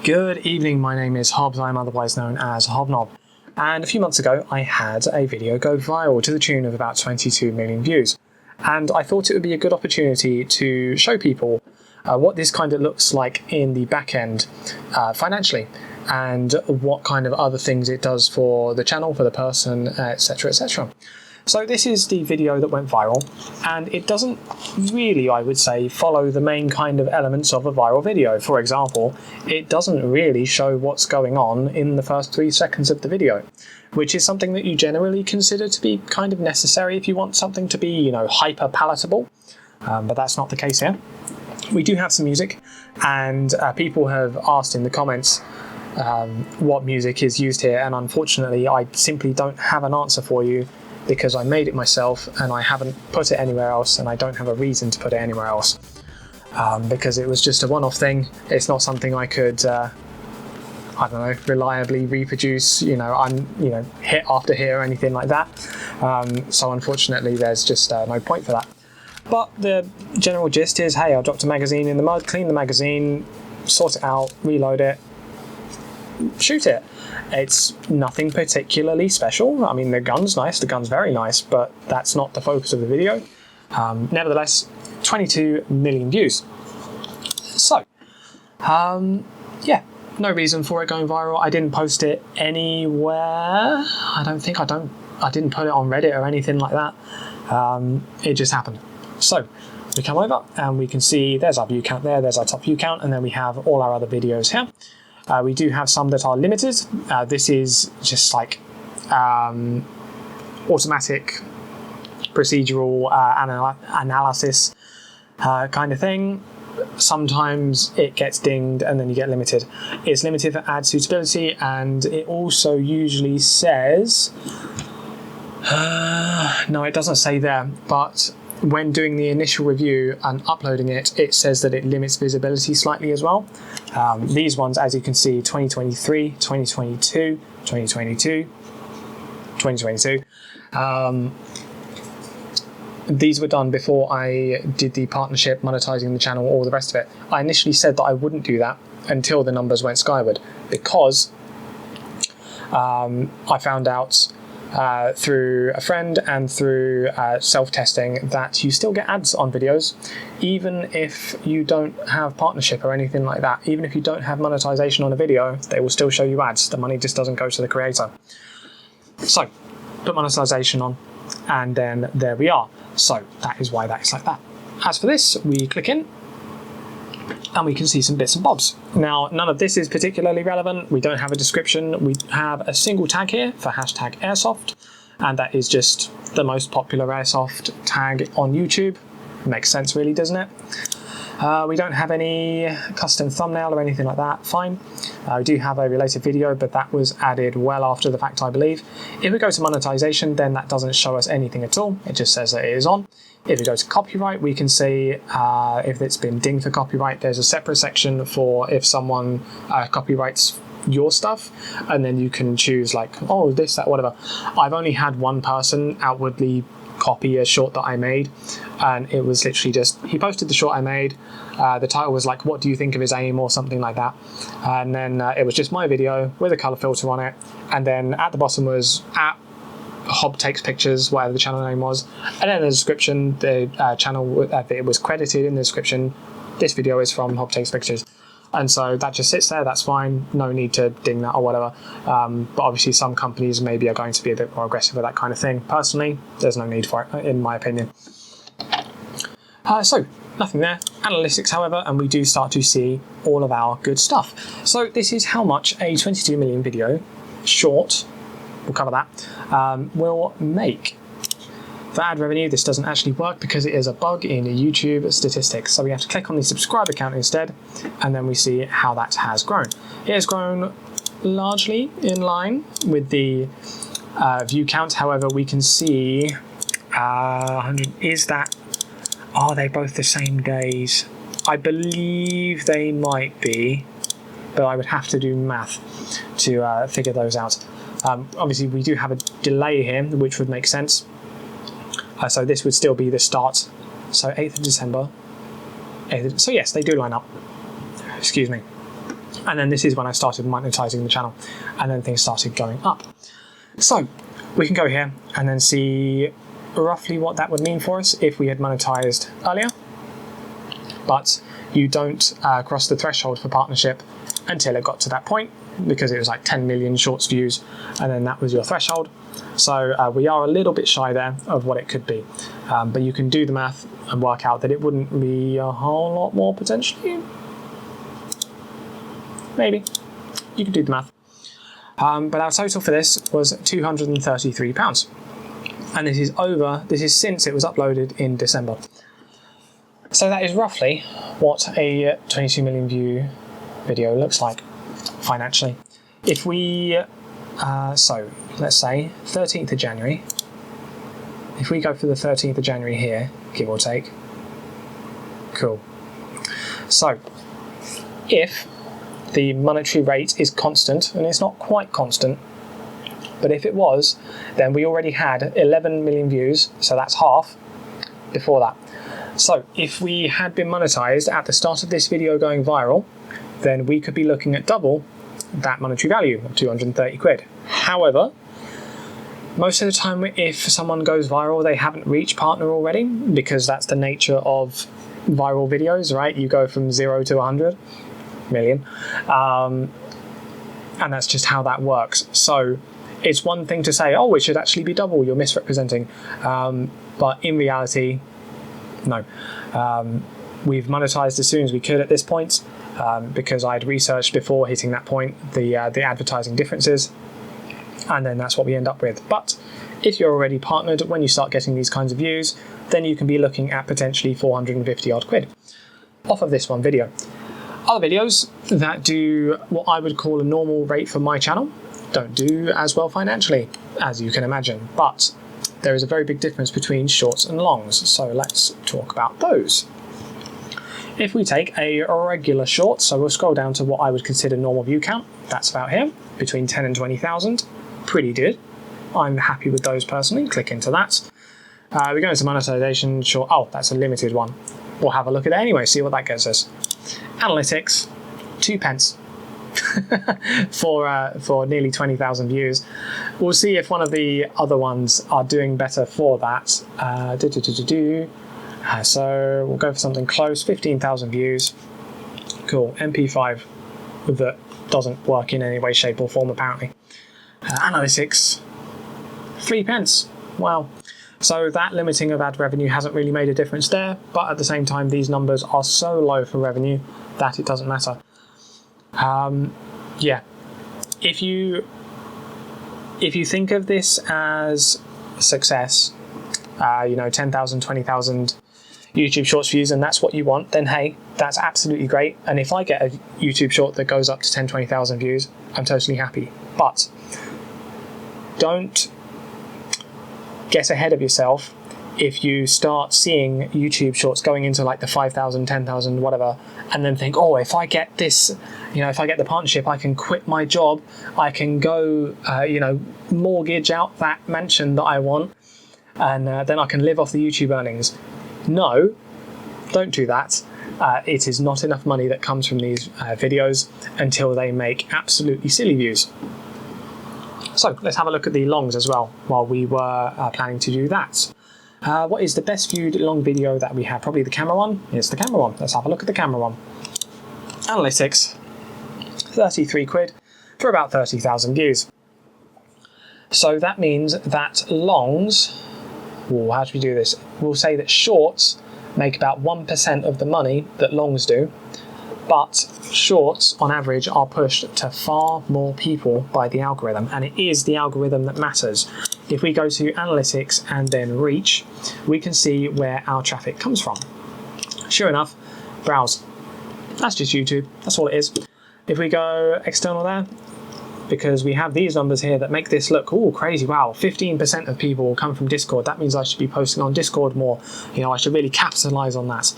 Good evening, my name is Hobbs, I'm otherwise known as Hobnob, and a few months ago I had a video go viral to the tune of about 22 million views, and I thought it would be a good opportunity to show people what this kind of looks like in the back end financially, and what kind of other things it does for the channel, for the person, etc, etc. So this is the video that went viral, and it doesn't really, I would say, follow the main kind of elements of a viral video. For example, it doesn't really show what's going on in the first 3 seconds of the video, which is something that you generally consider to be kind of necessary if you want something to be, you know, hyper palatable, but that's not the case here. We do have some music, and people have asked in the comments what music is used here, and unfortunately I simply don't have an answer for you, because I made it myself and I haven't put it anywhere else, and I don't have a reason to put it anywhere else, because it was just a one-off thing. It's not something I could, I don't know, reliably reproduce, hit after hit or anything like that. So unfortunately there's just no point for that. But the general gist is, hey, I dropped a magazine in the mud, clean the magazine, sort it out, reload it, shoot it. It's nothing particularly special. I mean, the gun's nice, the gun's very nice, but that's not the focus of the video. Nevertheless, 22 million views. So, yeah, no reason for it going viral. I didn't post it anywhere. I didn't put it on Reddit or anything like that. It just happened. So, we come over and we can see there's our view count there, there's our top view count, and then we have all our other videos here. We do have some that are limited. This is just like automatic procedural analysis kind of thing. Sometimes it gets dinged and then you get limited. It's limited for ad suitability, and it also usually says, no, it doesn't say there, but when doing the initial review and uploading it, it says that it limits visibility slightly as well. These ones, as you can see, 2023, 2022, 2022, 2022. These were done before I did the partnership, monetizing the channel, all the rest of it. I initially said that I wouldn't do that until the numbers went skyward, because I found out through a friend and through self-testing that you still get ads on videos, even if you don't have partnership or anything like that. Even if you don't have monetization on a video, they will still show you ads. The money just doesn't go to the creator. So, put monetization on, and then there we are. So, that is why that is like that. As for this, we click in, and we can see some bits and bobs. Now, none of this is particularly relevant. We don't have a description. We have a single tag here for hashtag Airsoft, and that is just the most popular Airsoft tag on YouTube. Makes sense, really, doesn't it? We don't have any custom thumbnail or anything like that. Fine. We do have a related video, but that was added well after the fact, I believe. If we go to monetization, then that doesn't show us anything at all. It just says that it is on. If we go to copyright, we can see if it's been dinged for copyright. There's a separate section for if someone copyrights your stuff, and then you can choose like, oh, this, that, whatever. I've only had one person outwardly copy a short that I made, and it was literally just, he posted the short I made. The title was like, what do you think of his aim, or something like that, and then it was just my video with a color filter on it, and then at the bottom was at Hob Takes Pictures, whatever the channel name was, and then the description, the channel, it was credited in the description, this video is from Hob Takes Pictures. And so that just sits there, that's fine, no need to ding that or whatever. But obviously some companies maybe are going to be a bit more aggressive with that kind of thing. Personally, there's no need for it, in my opinion. So, nothing there. Analytics, however, and we do start to see all of our good stuff. So this is how much a 22 million video, short, we'll cover that, will make. For ad revenue, this doesn't actually work because it is a bug in YouTube statistics. So we have to click on the subscriber count instead, and then we see how that has grown. It has grown largely in line with the view count. However, we can see 100, is that, are they both the same days? I believe they might be, but I would have to do math to figure those out. Obviously, we do have a delay here, which would make sense. So this would still be the start. So 8th of December. So yes, they do line up. Excuse me. And then this is when I started monetizing the channel, and then things started going up. So we can go here and then see roughly what that would mean for us if we had monetized earlier. But you don't cross the threshold for partnership until it got to that point, because it was like 10 million shorts views, and then that was your threshold. So we are a little bit shy there of what it could be. But you can do the math and work out that it wouldn't be a whole lot more potentially. Maybe. You can do the math. But our total for this was £233. And this is since it was uploaded in December. So that is roughly what a 22 million view video looks like financially. If we, so let's say 13th of January, if we go for the 13th of January here, give or take, cool. So if the monetary rate is constant, and it's not quite constant, but if it was, then we already had 11 million views, so that's half before that. So if we had been monetized at the start of this video going viral, then we could be looking at double that monetary value of 230 quid. However, most of the time if someone goes viral, they haven't reached partner already, because that's the nature of viral videos, right? You go from 0 to 100 million, and that's just how that works. So it's one thing to say, oh, it should actually be double, you're misrepresenting, but in reality, no. We've monetized as soon as we could at this point, because I'd researched before hitting that point the advertising differences, and then that's what we end up with. But if you're already partnered, when you start getting these kinds of views, then you can be looking at potentially 450 odd quid off of this one video. Other videos that do what I would call a normal rate for my channel don't do as well financially, as you can imagine, but there is a very big difference between shorts and longs, so let's talk about those. If we take a regular short, so we'll scroll down to what I would consider normal view count, that's about here, between 10 and 20,000, pretty good. I'm happy with those personally, click into that. We go into monetization, short, oh, that's a limited one. We'll have a look at it anyway, see what that gets us. Analytics, 2p for nearly 20,000 views. We'll see if one of the other ones are doing better for that. So we'll go for something close, 15,000 views. Cool, MP5 that doesn't work in any way, shape or form apparently. Analytics, 3p. Wow. So that limiting of ad revenue hasn't really made a difference there, but at the same time these numbers are so low for revenue that it doesn't matter. Yeah, if you think of this as success, 10,000, 20,000 YouTube Shorts views, and that's what you want, then hey, that's absolutely great. And if I get a YouTube short that goes up to 10, 20,000 views, I'm totally happy. But don't get ahead of yourself if you start seeing YouTube shorts going into like the 5,000, 10,000, whatever, and then think, oh, if I get this, if I get the partnership, I can quit my job, I can go, mortgage out that mansion that I want, and then I can live off the YouTube earnings. No, don't do that. It is not enough money that comes from these videos until they make absolutely silly views. So let's have a look at the longs as well while we were planning to do that. What is the best viewed long video that we have? Probably the camera one. It's the camera one. Let's have a look at the camera one. Analytics, 33 quid for about 30,000 views. So that means that longs, how do we do this? We'll say that shorts make about 1% of the money that longs do, but shorts on average are pushed to far more people by the algorithm, and it is the algorithm that matters. If we go to analytics and then reach, we can see where our traffic comes from. Sure enough, browse. That's just YouTube, that's all it is. If we go external there, because we have these numbers here that make this look, oh, crazy, wow, 15% of people will come from Discord. That means I should be posting on Discord more. I should really capitalize on that.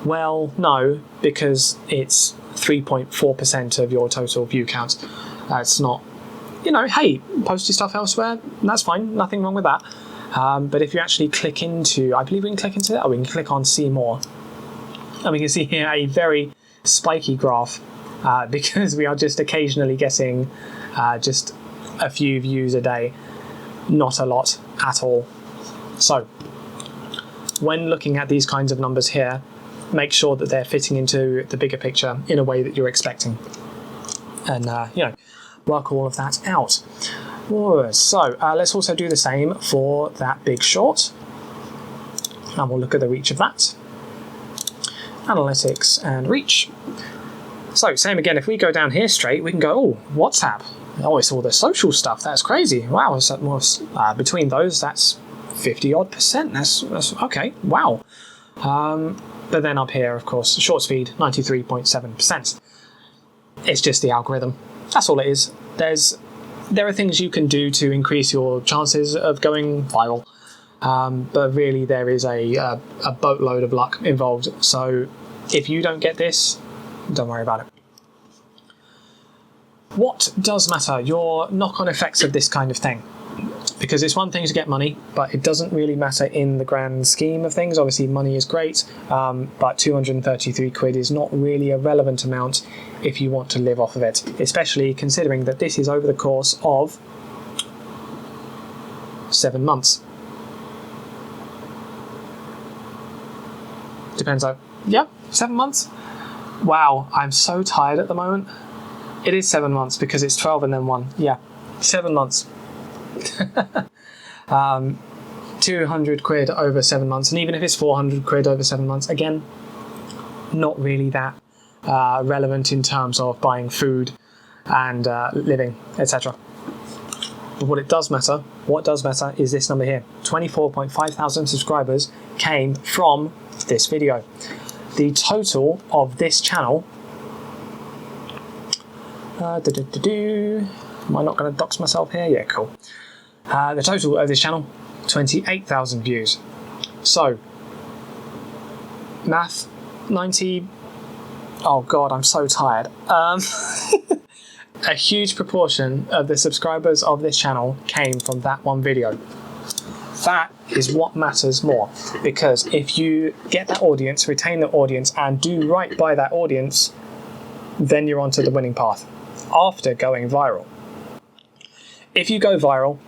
Well, no, because it's 3.4% of your total view count. It's not, hey, post your stuff elsewhere, that's fine, nothing wrong with that. But if you actually click into, I believe we can click into that, or we can click on see more. And we can see here a very, spiky graph because we are just occasionally getting just a few views a day, not a lot at all. So when looking at these kinds of numbers here, make sure that they're fitting into the bigger picture in a way that you're expecting, and work all of that out. So let's also do the same for that big short, and we'll look at the reach of that. Analytics and reach. So same again, if we go down here straight, we can go, oh, WhatsApp. Oh, it's all the social stuff. That's crazy. Wow, between those, that's 50 odd percent. That's okay. Wow. But then up here, of course, short speed, 93.7%. It's just the algorithm. That's all it is. There are things you can do to increase your chances of going viral, but really there is a boatload of luck involved. So if you don't get this, don't worry about it. What does matter? Your knock-on effects of this kind of thing. Because it's one thing to get money, but it doesn't really matter in the grand scheme of things. Obviously, money is great, but 233 quid is not really a relevant amount if you want to live off of it, especially considering that this is over the course of 7 months. Depends on... Yep, 7 months. Wow, I'm so tired at the moment. It is 7 months because it's 12 and then 1. Yeah, 7 months. 200 quid over 7 months, and even if it's 400 quid over 7 months, again, not really that relevant in terms of buying food and living, etc. But what does matter is this number here. 24.5 thousand subscribers came from this video. The total of this channel, am I not going to dox myself here? Yeah, cool. The total of this channel, 28,000 views. So, math, 90... Oh god, I'm so tired. A huge proportion of the subscribers of this channel came from that one video. That is what matters more, because if you get that audience, retain the audience, and do right by that audience, then you're onto the winning path after going viral. If you go viral,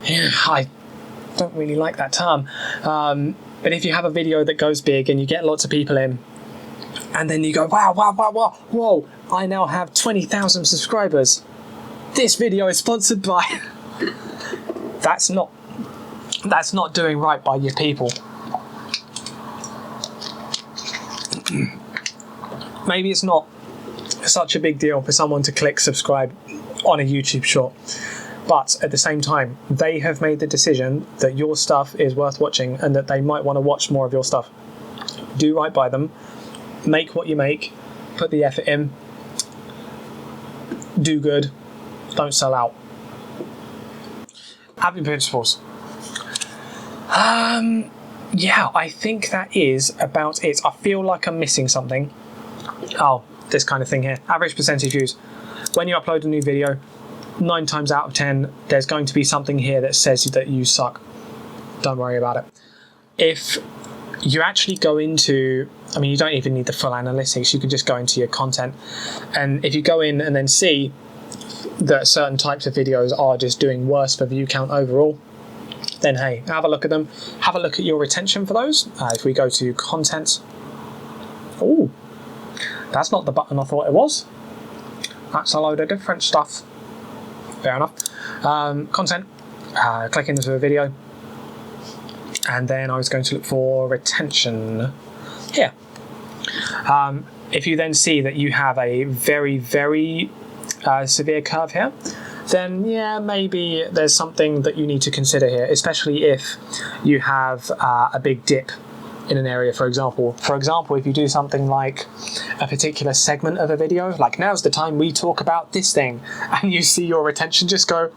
I don't really like that term, but if you have a video that goes big and you get lots of people in, and then you go, wow, whoa, I now have 20,000 subscribers. This video is sponsored by... That's not doing right by your people. Maybe it's not such a big deal for someone to click subscribe on a YouTube short, but at the same time, they have made the decision that your stuff is worth watching and that they might want to watch more of your stuff. Do right by them. Make what you make. Put the effort in. Do good. Don't sell out. Having principles. Yeah, I think that is about it. I feel like I'm missing something. Oh, this kind of thing here. Average percentage views. When you upload a new video, 9 times out of 10, there's going to be something here that says that you suck. Don't worry about it. If you actually go into, I mean, you don't even need the full analytics, you can just go into your content. And if you go in and then see that certain types of videos are just doing worse for view count overall, then hey, have a look at them. Have a look at your retention for those. If we go to content, oh, that's not the button I thought it was. That's a load of different stuff. Fair enough. Content, click into a video, and then I was going to look for retention here. If you then see that you have a very, very severe curve here, then yeah, maybe there's something that you need to consider here, especially if you have a big dip in an area, for example. For example, if you do something like a particular segment of a video, like now's the time we talk about this thing, and you see your retention just go,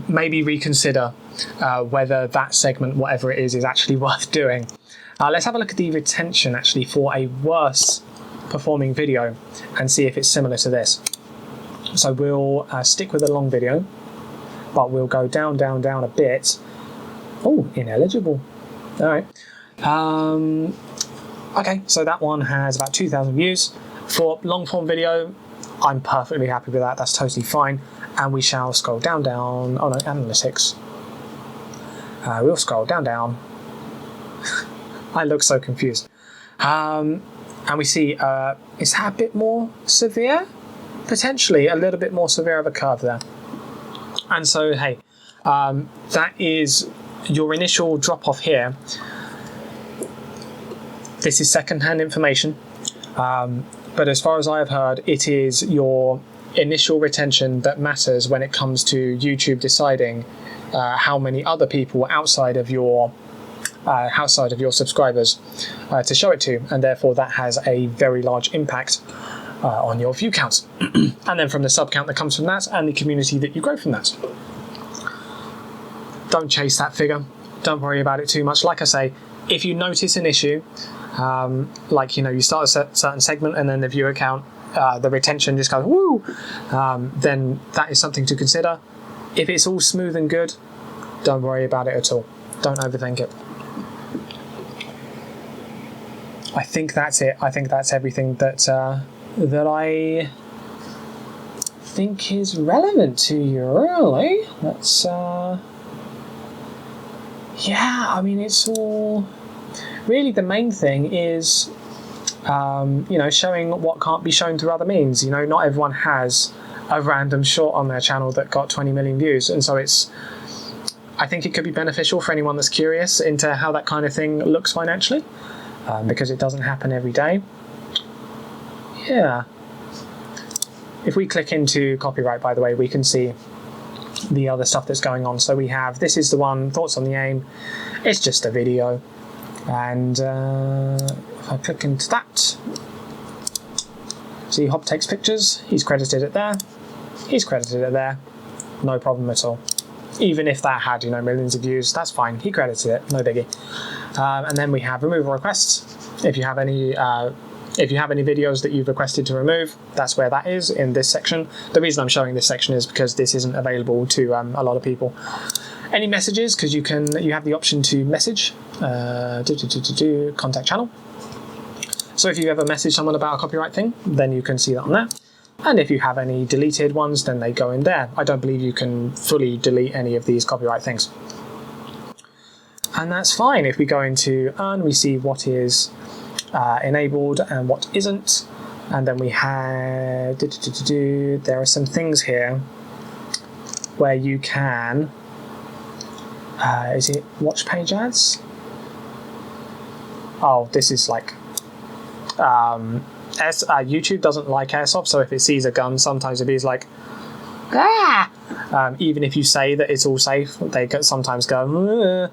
maybe reconsider whether that segment, whatever it is actually worth doing. Let's have a look at the retention actually for a worse performing video and see if it's similar to this. So we'll stick with a long video, but we'll go down a bit. Oh, ineligible. All right. Okay, so that one has about 2,000 views. For long form video, I'm perfectly happy with that. That's totally fine. And we shall scroll down. Oh no, analytics. We'll scroll down. I look so confused. And we see, is that a bit more severe? Potentially a little bit more severe of a curve there. And so, hey, that is your initial drop off here. This is second-hand information, but as far as I have heard, it is your initial retention that matters when it comes to YouTube deciding how many other people outside of your subscribers to show it to, and therefore that has a very large impact on your view counts, and then from the sub count that comes from that, and the community that you grow from that. Don't chase that figure. Don't worry about it too much. Like I say, if you notice an issue, like, you know, you start a certain segment and then the viewer count, the retention just goes woo, then that is something to consider. If it's all smooth and good, don't worry about it at all. Don't overthink it. I think that's it. I think that's everything that that I think is relevant to you, really. That's yeah, I mean, it's all really, the main thing is you know, showing what can't be shown through other means. You know, not everyone has a random short on their channel that got 20 million views, and so I think it could be beneficial for anyone that's curious into how that kind of thing looks financially, because it doesn't happen every day. Yeah. If we click into copyright, by the way, we can see the other stuff that's going on. So we have, this is the one, thoughts on the aim. It's just a video. And if I click into that, see Hob takes pictures. He's credited it there. He's credited it there. No problem at all. Even if that had, you know, millions of views, that's fine. He credited it, no biggie. And then we have removal requests. If you have any videos that you've requested to remove, that's where that is, in this section. The reason I'm showing this section is because this isn't available to a lot of people. Any messages, because you have the option to message, contact channel. So if you ever message someone about a copyright thing, then you can see that on there. And if you have any deleted ones, then they go in there. I don't believe you can fully delete any of these copyright things. And that's fine. If we go into earn, we see what is enabled and what isn't. And then we have, there are some things here where you can, is it watch page ads? Oh, this is like, YouTube doesn't like Airsoft, so if it sees a gun, sometimes it is like, ah! Even if you say that it's all safe, they sometimes go,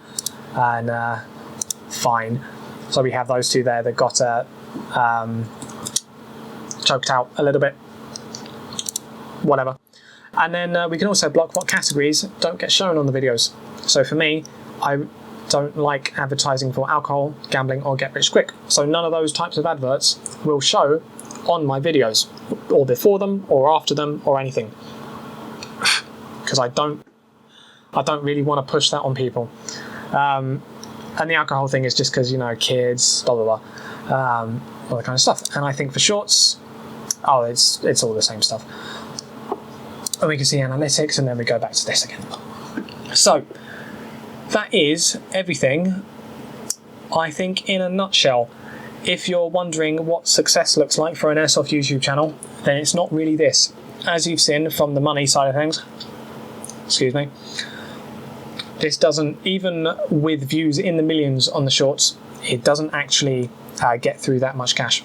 and fine. So we have those two there that got choked out a little bit. Whatever. And then we can also block what categories don't get shown on the videos. So for me, I don't like advertising for alcohol, gambling, or get rich quick. So none of those types of adverts will show on my videos, or before them, or after them, or anything. Because I don't really want to push that on people. And the alcohol thing is just because, you know, kids, blah, blah, blah, all that kind of stuff. And I think for shorts, oh, it's all the same stuff. And we can see analytics, and then we go back to this again. So that is everything, I think, in a nutshell. If you're wondering what success looks like for an Airsoft YouTube channel, then it's not really this. As you've seen from the money side of things, excuse me, this doesn't, even with views in the millions on the shorts, it doesn't actually get through that much cash.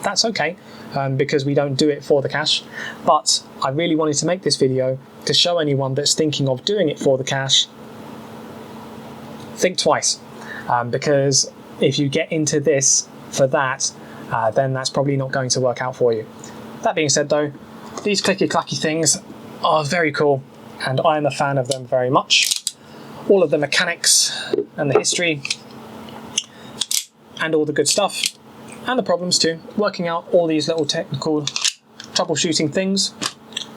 That's okay, because we don't do it for the cash, but I really wanted to make this video to show anyone that's thinking of doing it for the cash, think twice, because if you get into this for that, then that's probably not going to work out for you. That being said though, these clicky clacky things are very cool, and I am a fan of them very much. All of the mechanics and the history and all the good stuff, and the problems too, working out all these little technical troubleshooting things.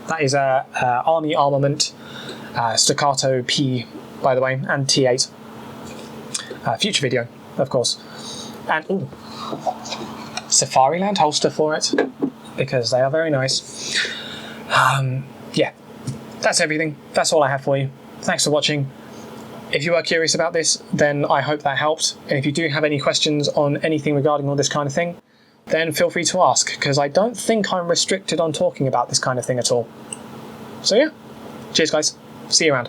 That is Army Armament Staccato P, by the way, and T8. Future video, of course. And ooh, Safariland holster for it, because they are very nice. Yeah, that's everything. That's all I have for you. Thanks for watching. If you are curious about this, then I hope that helped. And if you do have any questions on anything regarding all this kind of thing, then feel free to ask, because I don't think I'm restricted on talking about this kind of thing at all. So yeah, cheers guys. See you around.